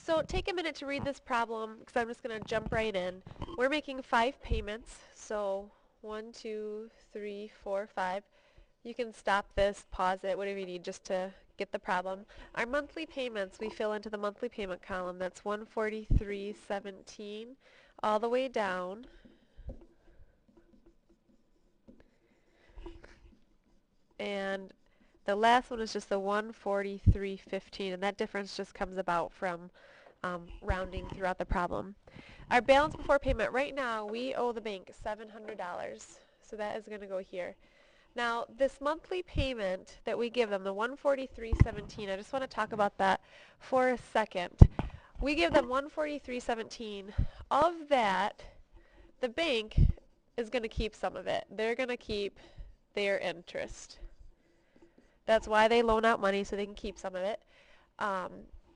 So take a minute to read this problem because I'm just going to jump right in. We're making 5 payments, so 1, 2, 3, 4, 5. You can stop this, pause it, whatever you need just to get the problem. Our monthly payments, we fill into the monthly payment column. That's 143.17 all the way down. And the last one is just the 143.15, and that difference just comes about from rounding throughout the problem. Our balance before payment, right now we owe the bank $700, so that is going to go here. Now this monthly payment that we give them, the 143.17, I just want to talk about that for a second. We give them 143.17. Of that, the bank is going to keep some of it. They're going to keep their interest. That's why they loan out money, so they can keep some of it.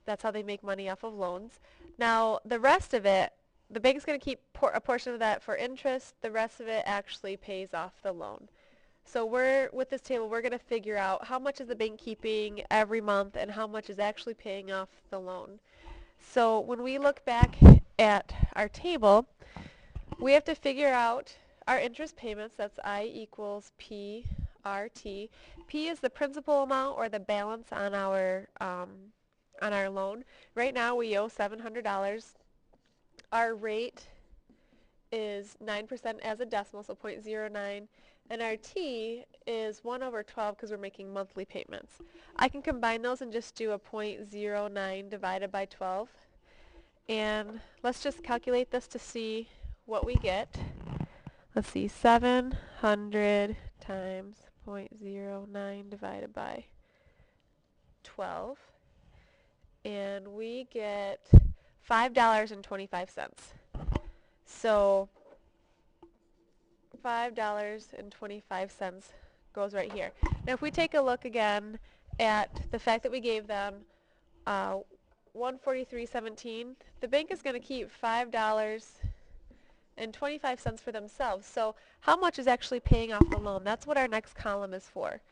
That's how they make money off of loans. Now, the rest of it, the bank's going to keep a portion of that for interest. The rest of it actually pays off the loan. So with this table, we're going to figure out how much is the bank keeping every month and how much is actually paying off the loan. So when we look back at our table, we have to figure out our interest payments. That's I equals P RT. P is the principal amount or the balance on our loan. Right now we owe $700. Our rate is 9% as a decimal, so 0.09, and our T is 1 over 12 because we're making monthly payments. I can combine those and just do a 0.09 divided by 12, and let's just calculate this to see what we get. Let's see, 700 times 0.09 divided by 12, and we get $5.25. So $5.25 goes right here. Now if we take a look again at the fact that we gave them 143.17, the bank is going to keep $5.25 for themselves. So how much is actually paying off the loan? That's what our next column is for,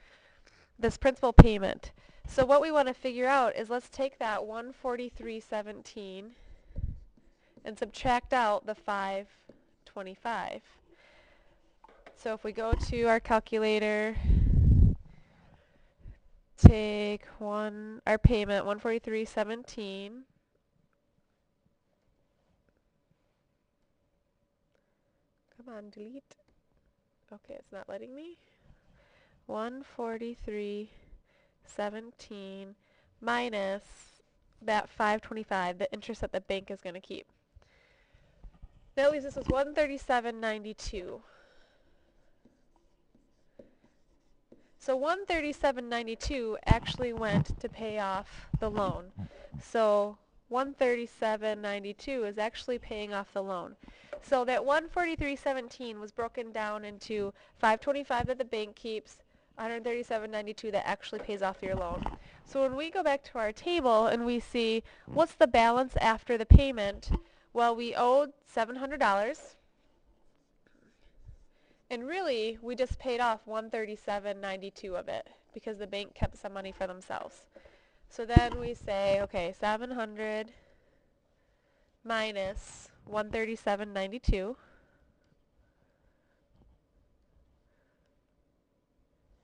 this principal payment. So what we want to figure out is, let's take that 143.17 and subtract out the 525. So if we go to our calculator, take our payment, 143.17, come on, delete. Okay, it's not letting me. 143.17 minus that 525, the interest that the bank is going to keep. That leaves us with 137.92. So 137.92 actually went to pay off the loan. So 137.92 is actually paying off the loan. So that 143.17 was broken down into 525 that the bank keeps, 137.92 that actually pays off your loan. So when we go back to our table and we see what's the balance after the payment, well, we owed $700, and really we just paid off 137.92 of it because the bank kept some money for themselves. So then we say, okay, 700 minus 137.92,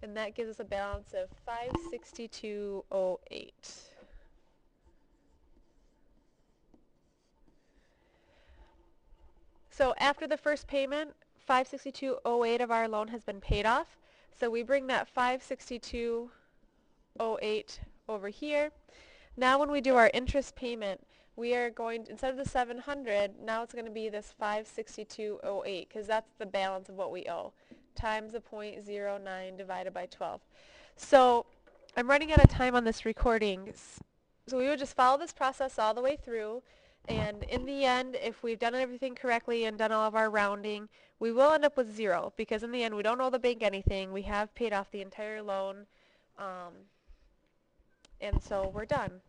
and that gives us a balance of 562.08. So after the first payment, 562.08 of our loan has been paid off. So we bring that 562.08 over here. Now when we do our interest payment, we are going, instead of the 700, now it's going to be this 562.08 because that's the balance of what we owe, times the 0.09 divided by 12. So I'm running out of time on this recording, so we would just follow this process all the way through, and in the end, if we've done everything correctly and done all of our rounding, we will end up with 0 because in the end we don't owe the bank anything. We have paid off the entire loan, and so we're done.